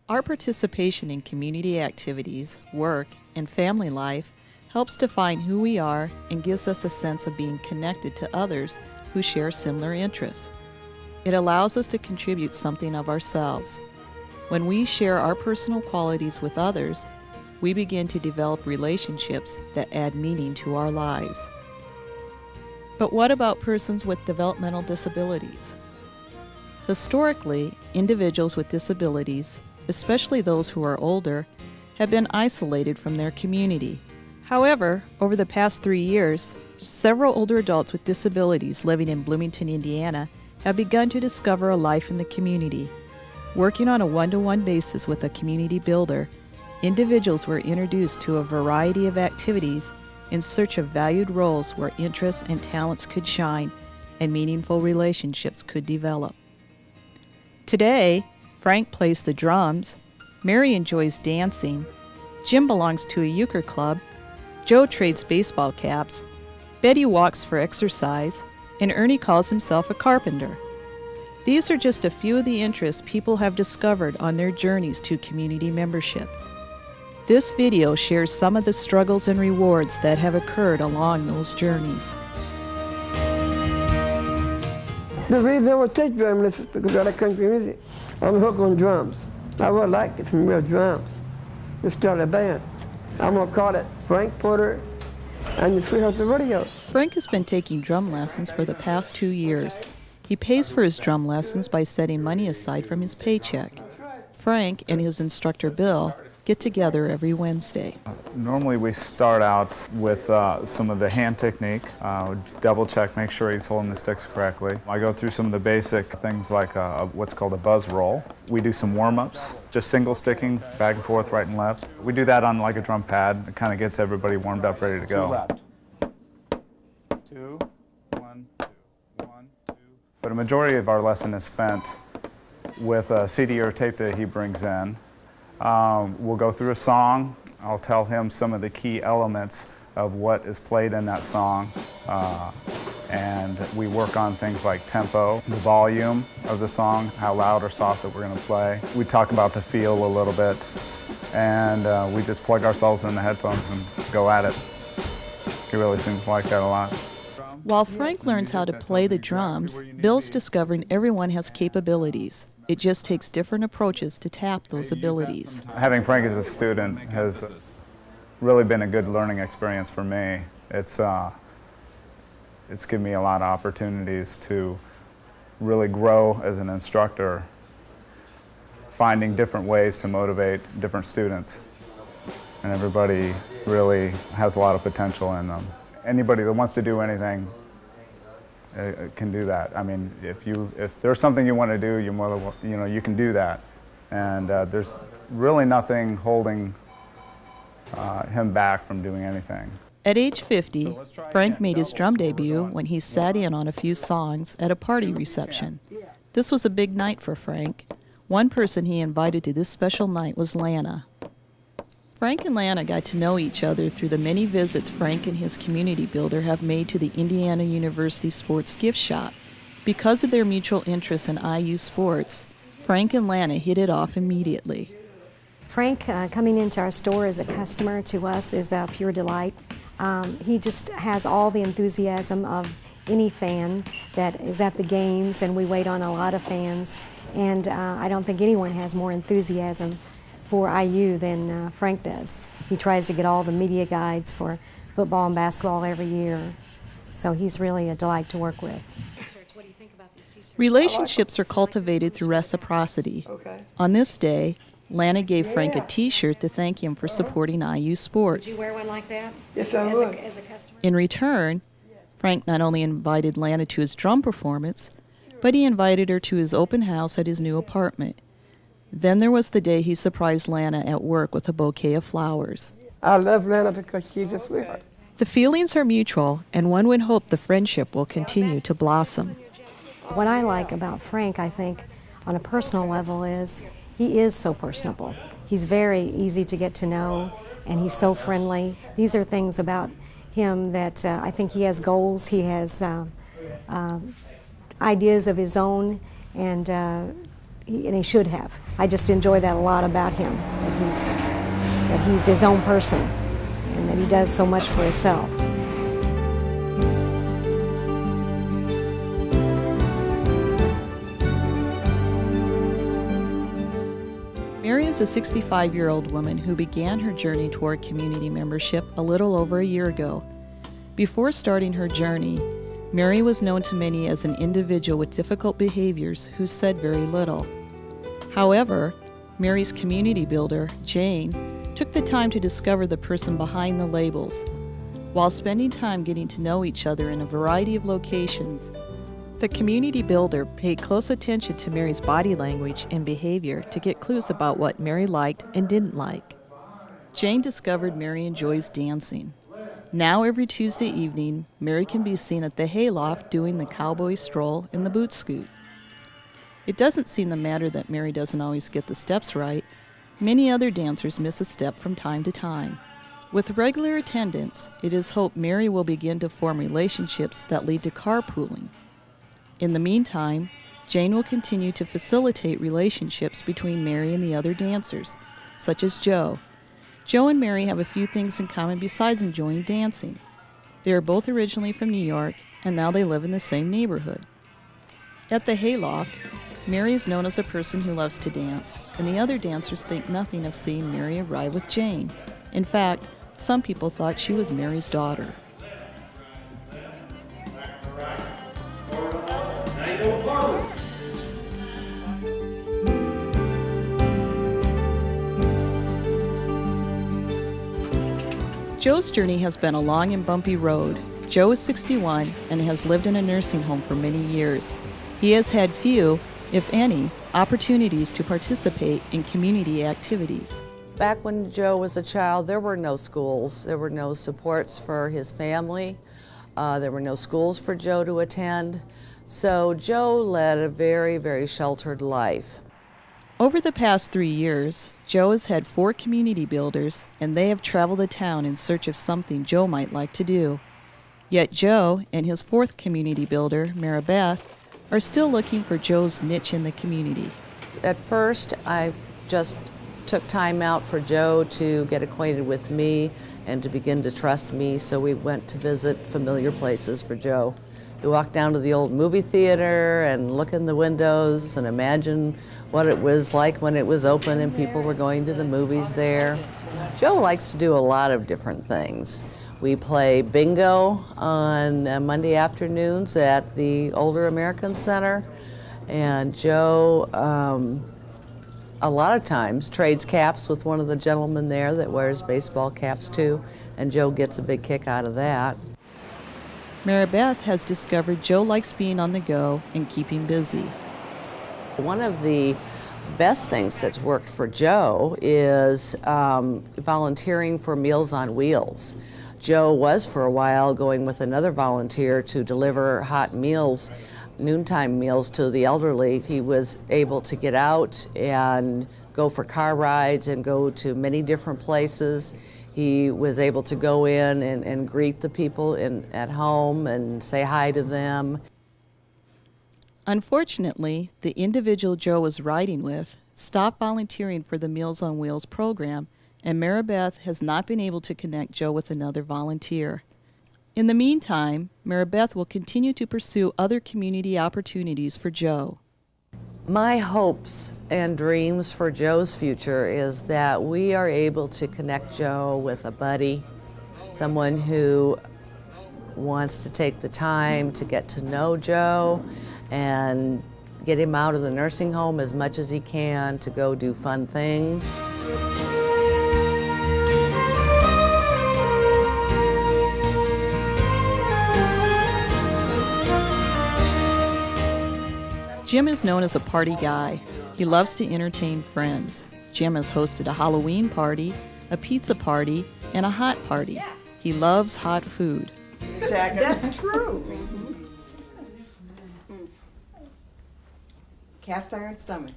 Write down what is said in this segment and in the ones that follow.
Our participation in community activities, work, and family life helps define who we are and gives us a sense of being connected to others who share similar interests. It allows us to contribute something of ourselves. When we share our personal qualities with others, we begin to develop relationships that add meaning to our lives. But what about persons with developmental disabilities? Historically, individuals with disabilities, especially those who are older, have been isolated from their community. However, over the past 3 years, several older adults with disabilities living in Bloomington, Indiana, have begun to discover a life in the community. Working on a one-to-one basis with a community builder, individuals were introduced to a variety of activities in search of valued roles where interests and talents could shine and meaningful relationships could develop. Today, Frank plays the drums, Mary enjoys dancing, Jim belongs to a euchre club, Joe trades baseball caps, Betty walks for exercise, and Ernie calls himself a carpenter. These are just a few of the interests people have discovered on their journeys to community membership. This video shares some of the struggles and rewards that have occurred along those journeys. The reason I would take drum lessons is because I like country music. I'm hooked on drums. I would like it some real drums. Let's start a band. I'm gonna call it Frank Porter and the Sweethearts of Rodeo. Frank has been taking drum lessons for the past 2 years. He pays for his drum lessons by setting money aside from his paycheck. Frank and his instructor Bill get together every Wednesday. Normally we start out with some of the hand technique, double check, make sure he's holding the sticks correctly. I go through some of the basic things like what's called a buzz roll. We do some warm-ups, just single sticking, back and forth, right and left. We do that on like a drum pad. It kind of gets everybody warmed up, ready to go. 2 left. 2, 1, 2, 1, 2. But a majority of our lesson is spent with a CD or tape that he brings in. We'll go through a song. I'll tell him some of the key elements of what is played in that song. And we work on things like tempo, the volume of the song, how loud or soft that we're going to play. We talk about the feel a little bit, and we just plug ourselves in the headphones and go at it. He really seems to like that a lot. While Frank learns how to play the drums, Bill's discovering everyone has capabilities. It just takes different approaches to tap those abilities. Having Frank as a student has really been a good learning experience for me. It's given me a lot of opportunities to really grow as an instructor, finding different ways to motivate different students. And everybody really has a lot of potential in them. Anybody that wants to do anything can do that. I mean, if there's something you want to do, you can do that. And there's really nothing holding him back from doing anything. At age 50, Frank made his drum debut when he sat in on a few songs at a party reception. This was a big night for Frank. One person he invited to this special night was Lana. Frank and Lana got to know each other through the many visits Frank and his community builder have made to the Indiana University Sports Gift Shop. Because of their mutual interest in IU sports, Frank and Lana hit it off immediately. Frank coming into our store as a customer to us is a pure delight. He just has all the enthusiasm of any fan that is at the games, and we wait on a lot of fans. And I don't think anyone has more enthusiasm for IU than Frank does. He tries to get all the media guides for football and basketball every year. So he's really a delight to work with. Relationships are cultivated through reciprocity. On this day, Lana gave Frank a t-shirt to thank him for supporting IU sports. Would you wear one like that? Yes, I would. As a customer? In return, Frank not only invited Lana to his drum performance, but he invited her to his open house at his new apartment. Then there was the day he surprised Lana at work with a bouquet of flowers. I love Lana because she's a sweetheart. The feelings are mutual, and one would hope the friendship will continue to blossom. What I like about Frank, I think, on a personal level is he is so personable. He's very easy to get to know, and he's so friendly. These are things about him that I think he has goals, he has ideas of his own, and and he should have. I just enjoy that a lot about him, that he's his own person and that he does so much for himself. Mary is a 65-year-old woman who began her journey toward community membership a little over a year ago. Before starting her journey, Mary was known to many as an individual with difficult behaviors who said very little. However, Mary's community builder, Jane, took the time to discover the person behind the labels. While spending time getting to know each other in a variety of locations, the community builder paid close attention to Mary's body language and behavior to get clues about what Mary liked and didn't like. Jane discovered Mary enjoys dancing. Now every Tuesday evening, Mary can be seen at the hayloft doing the cowboy stroll and the boot scoot. It doesn't seem to matter that Mary doesn't always get the steps right. Many other dancers miss a step from time to time. With regular attendance, it is hoped Mary will begin to form relationships that lead to carpooling. In the meantime, Jane will continue to facilitate relationships between Mary and the other dancers, such as Joe. Joe and Mary have a few things in common besides enjoying dancing. They are both originally from New York, and now they live in the same neighborhood. At the hayloft, Mary is known as a person who loves to dance, and the other dancers think nothing of seeing Mary arrive with Jane. In fact, some people thought she was Mary's daughter. Joe's journey has been a long and bumpy road. Joe is 61 and has lived in a nursing home for many years. He has had few, if any, opportunities to participate in community activities. Back when Joe was a child, there were no schools. There were no supports for his family. There were no schools for Joe to attend. So Joe led a very, very sheltered life. Over the past 3 years, Joe has had 4 community builders, and they have traveled the town in search of something Joe might like to do. Yet Joe and his 4th community builder, Maribeth, are still looking for Joe's niche in the community. At first, I just took time out for Joe to get acquainted with me and to begin to trust me, so we went to visit familiar places for Joe. We walked down to the old movie theater and look in the windows and imagine what it was like when it was open and people were going to the movies there. Joe likes to do a lot of different things. We play bingo on Monday afternoons at the Older American Center, and Joe a lot of times trades caps with one of the gentlemen there that wears baseball caps too, and Joe gets a big kick out of that. Maribeth has discovered Joe likes being on the go and keeping busy. One of the best things that's worked for Joe is volunteering for Meals on Wheels. Joe was for a while going with another volunteer to deliver hot meals, noontime meals to the elderly. He was able to get out and go for car rides and go to many different places. He was able to go in and greet the people at home and say hi to them. Unfortunately, the individual Joe was riding with stopped volunteering for the Meals on Wheels program, and Maribeth has not been able to connect Joe with another volunteer. In the meantime, Maribeth will continue to pursue other community opportunities for Joe. My hopes and dreams for Joe's future is that we are able to connect Joe with a buddy, someone who wants to take the time to get to know Joe and get him out of the nursing home as much as he can to go do fun things. Jim is known as a party guy. He loves to entertain friends. Jim has hosted a Halloween party, a pizza party, and a hot party. He loves hot food. That's true. Cast iron stomach.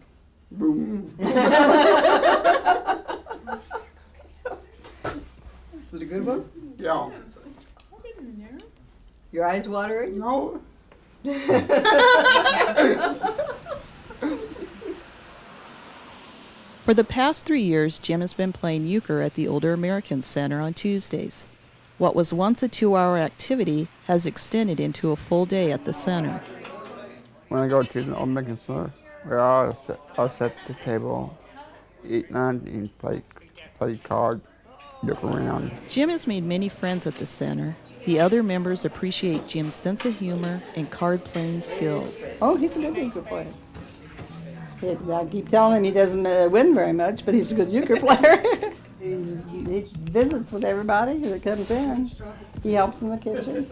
Boom. Is it a good one? Yeah. Your eyes watering? No. For the past 3 years, Jim has been playing euchre at the Older Americans Center on Tuesdays. What was once a 2-hour activity has extended into a full day at the center. When I go to the Old American Center, where I'll set the table, eat lunch, and play cards, look around. Jim has made many friends at the center. The other members appreciate Jim's sense of humor and card-playing skills. Oh, he's a good euchre player. I keep telling him he doesn't win very much, but he's a good euchre player. He visits with everybody that comes in. He helps in the kitchen.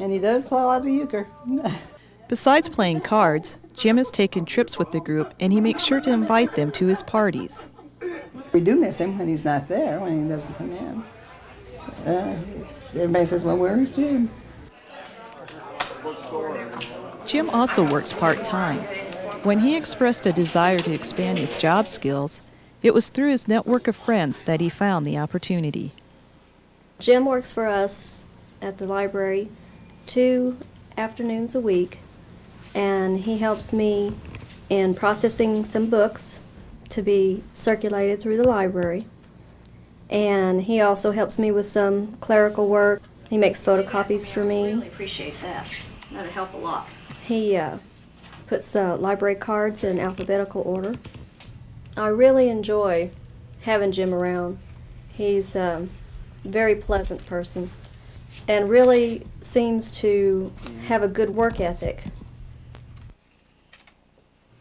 And he does play a lot of euchre. Besides playing cards, Jim has taken trips with the group, and he makes sure to invite them to his parties. We do miss him when he's not there, when he doesn't come in. Everybody says, well, where's Jim? Jim also works part-time. When he expressed a desire to expand his job skills, it was through his network of friends that he found the opportunity. Jim works for us at the library 2 afternoons a week, and he helps me in processing some books to be circulated through the library. And he also helps me with some clerical work. He makes photocopies for me. I really appreciate that. That'll help a lot. He puts library cards in alphabetical order. I really enjoy having Jim around. He's a very pleasant person and really seems to have a good work ethic.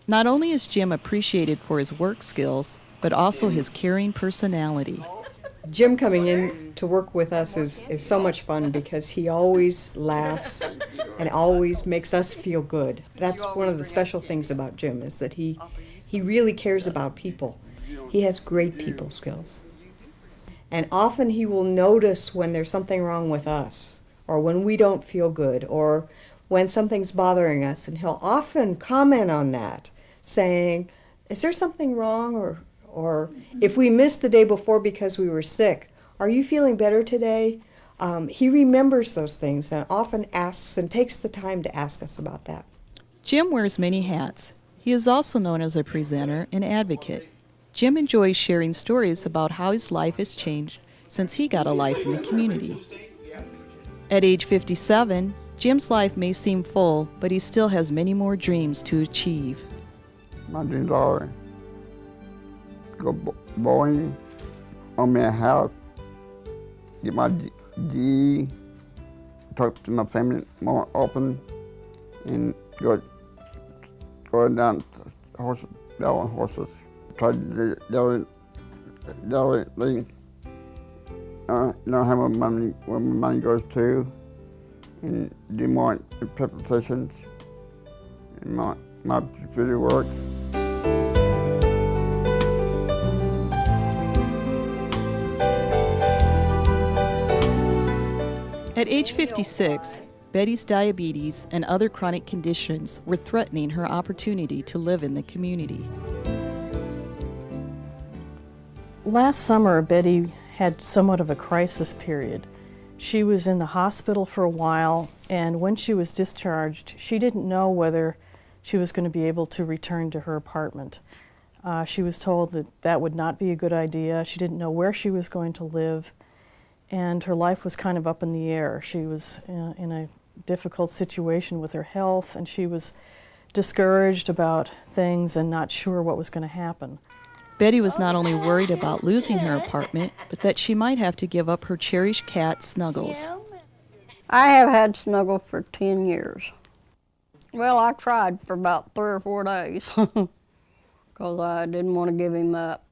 Not only is Jim appreciated for his work skills, but also his caring personality. Jim coming in to work with us is so much fun because he always laughs and always makes us feel good. That's one of the special things about Jim, is that he really cares about people. He has great people skills. And often he will notice when there's something wrong with us, or when we don't feel good, or when something's bothering us, and he'll often comment on that, saying, is there something wrong? Or if we missed the day before because we were sick, are you feeling better today? He remembers those things and often asks and takes the time to ask us about that. Jim wears many hats. He is also known as a presenter and advocate. Jim enjoys sharing stories about how his life has changed since he got a life in the community. At age 57, Jim's life may seem full, but he still has many more dreams to achieve. My dreams are go bowling, own me a house, get my GE, talk to my family more often, and go down horses, try to know how where my money goes to, and do more interpretations and my computer work. At age 56, Betty's diabetes and other chronic conditions were threatening her opportunity to live in the community. Last summer, Betty had somewhat of a crisis period. She was in the hospital for a while, and when she was discharged, she didn't know whether she was going to be able to return to her apartment. She was told that that would not be a good idea. She didn't know where she was going to live, and her life was kind of up in the air. She was in a difficult situation with her health, and she was discouraged about things and not sure what was going to happen. Betty was not only worried about losing her apartment, but that she might have to give up her cherished cat, Snuggles. I have had Snuggles for 10 years. Well, I cried for about 3 or 4 days because I didn't want to give him up.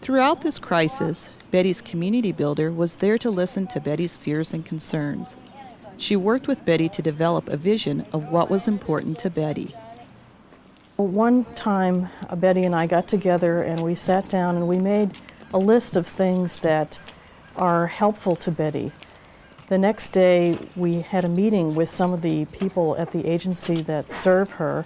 Throughout this crisis, Betty's community builder was there to listen to Betty's fears and concerns. She worked with Betty to develop a vision of what was important to Betty. One time, Betty and I got together and we sat down and we made a list of things that are helpful to Betty. The next day, we had a meeting with some of the people at the agency that serve her,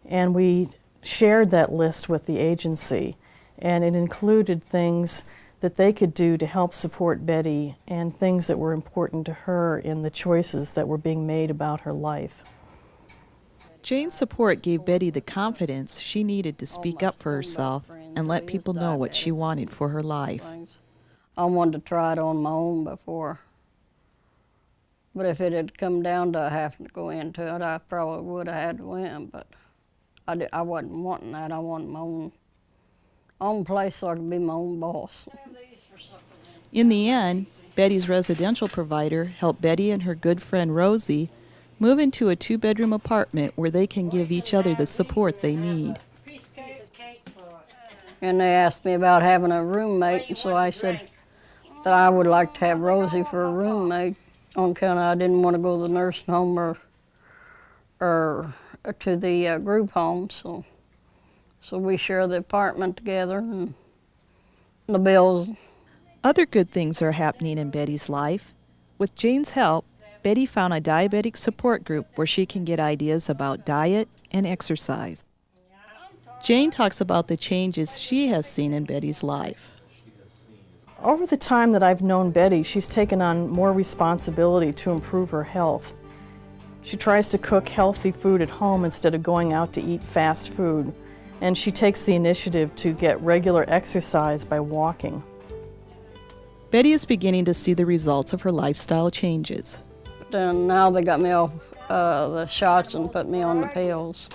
and we shared that list with the agency. And it included things that they could do to help support Betty and things that were important to her in the choices that were being made about her life. Jane's support gave Betty the confidence she needed to speak up for herself and let people know what she wanted for her life. I wanted to try it on my own before. But if it had come down to having to go into it, I probably would have had to win. But I wasn't wanting that. I wanted my own place so I could be my own boss. In the end, Betty's residential provider helped Betty and her good friend Rosie move into a 2-bedroom apartment where they can give each other the support they need. And they asked me about having a roommate, and so I said that I would like to have Rosie for a roommate on account of I didn't want to go to the nursing home or to the group home. So we share the apartment together and the bills. Other good things are happening in Betty's life. With Jane's help, Betty found a diabetic support group where she can get ideas about diet and exercise. Jane talks about the changes she has seen in Betty's life. Over the time that I've known Betty, she's taken on more responsibility to improve her health. She tries to cook healthy food at home instead of going out to eat fast food, and she takes the initiative to get regular exercise by walking. Betty is beginning to see the results of her lifestyle changes. And now they got me off the shots and put me on the pills,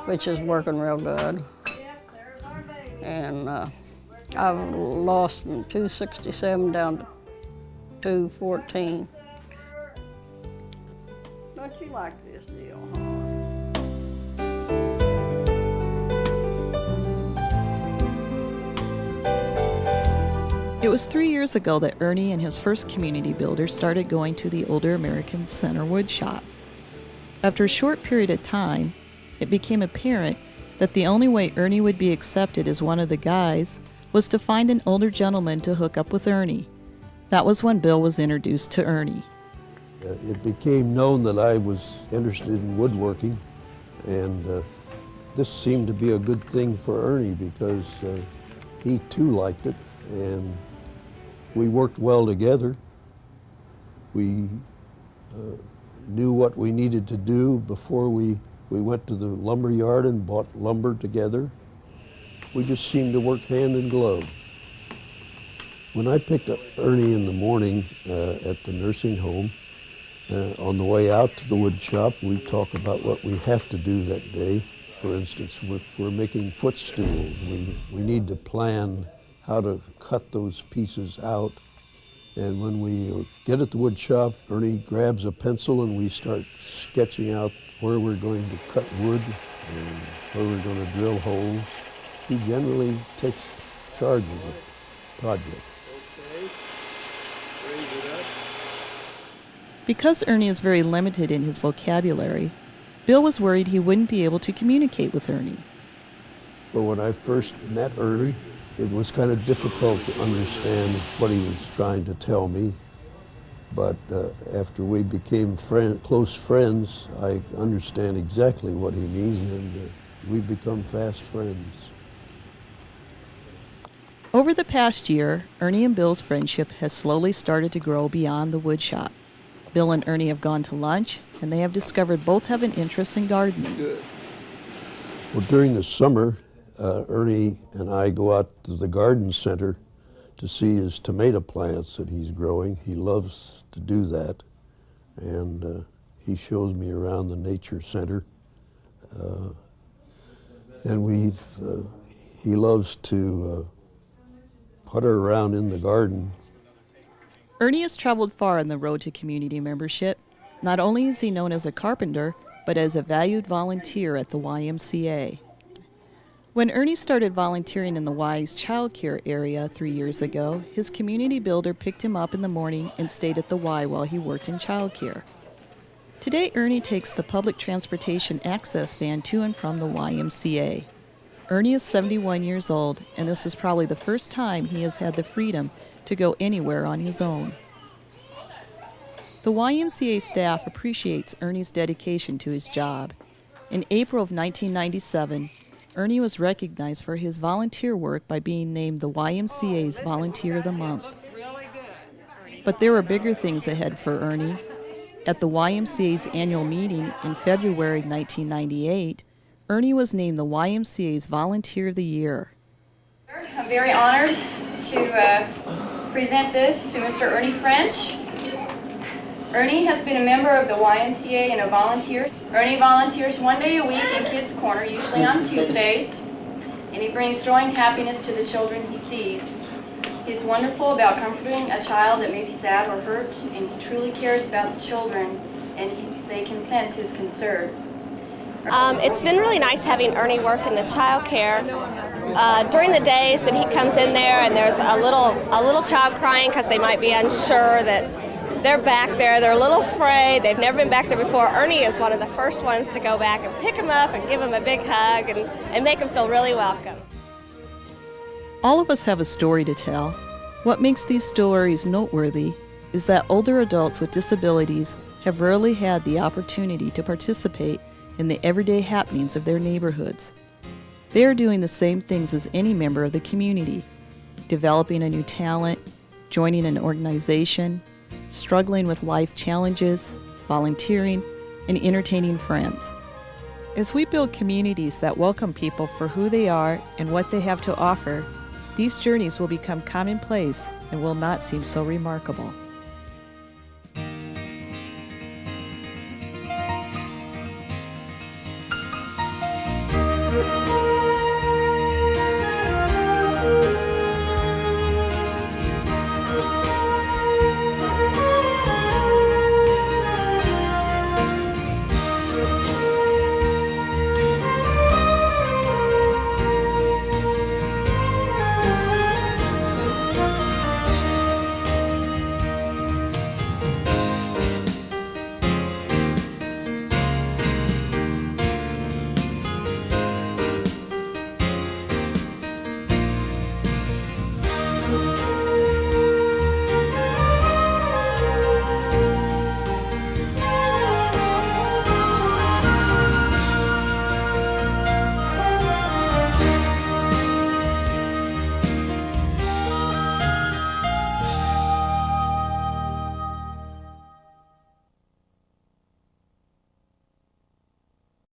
which is working real good. And I've lost from 267 down to 214. Don't you like this deal, huh? It was 3 years ago that Ernie and his first community builder started going to the Older American Center wood shop. After a short period of time, it became apparent that the only way Ernie would be accepted as one of the guys was to find an older gentleman to hook up with Ernie. That was when Bill was introduced to Ernie. It became known that I was interested in woodworking, and this seemed to be a good thing for Ernie because he too liked it, and we worked well together. We knew what we needed to do before we went to the lumber yard and bought lumber together. We just seemed to work hand in glove. When I picked up Ernie in the morning at the nursing home, on the way out to the wood shop, we talk about what we have to do that day. For instance, if we're making footstools, we need to plan how to cut those pieces out. And when we get at the wood shop, Ernie grabs a pencil and we start sketching out where we're going to cut wood and where we're going to drill holes. He generally takes charge of the project. Because Ernie is very limited in his vocabulary, Bill was worried he wouldn't be able to communicate with Ernie. Well, when I first met Ernie, it was kind of difficult to understand what he was trying to tell me. But after we became close friends, I understand exactly what he means, and we've become fast friends. Over the past year, Ernie and Bill's friendship has slowly started to grow beyond the wood shop. Bill and Ernie have gone to lunch, and they have discovered both have an interest in gardening. Well, during the summer, Ernie and I go out to the garden center to see his tomato plants that he's growing. He loves to do that, and he shows me around the nature center. And he loves to putter around in the garden. Ernie has traveled far on the road to community membership. Not only is he known as a carpenter, but as a valued volunteer at the YMCA. When Ernie started volunteering in the Y's child care area 3 years ago, his community builder picked him up in the morning and stayed at the Y while he worked in child care. Today, Ernie takes the public transportation access van to and from the YMCA. Ernie is 71 years old, and this is probably the first time he has had the freedom to go anywhere on his own. The YMCA staff appreciates Ernie's dedication to his job. In April of 1997, Ernie was recognized for his volunteer work by being named the YMCA's Volunteer of the Month. But there were bigger things ahead for Ernie. At the YMCA's annual meeting in February 1998, Ernie was named the YMCA's Volunteer of the Year. I'm very honored to present this to Mr. Ernie French. Ernie has been a member of the YMCA and a volunteer. Ernie volunteers 1 day a week in Kids Corner, usually on Tuesdays, and he brings joy and happiness to the children he sees. He's wonderful about comforting a child that may be sad or hurt, and he truly cares about the children, and they can sense his concern. It's been really nice having Ernie work in the child care. During the days that he comes in there and there's a little child crying because they might be unsure that they're back there, they're a little afraid, they've never been back there before, Ernie is one of the first ones to go back and pick them up and give them a big hug and make them feel really welcome. All of us have a story to tell. What makes these stories noteworthy is that older adults with disabilities have rarely had the opportunity to participate in the everyday happenings of their neighborhoods. They are doing the same things as any member of the community, developing a new talent, joining an organization, struggling with life challenges, volunteering, and entertaining friends. As we build communities that welcome people for who they are and what they have to offer, these journeys will become commonplace and will not seem so remarkable.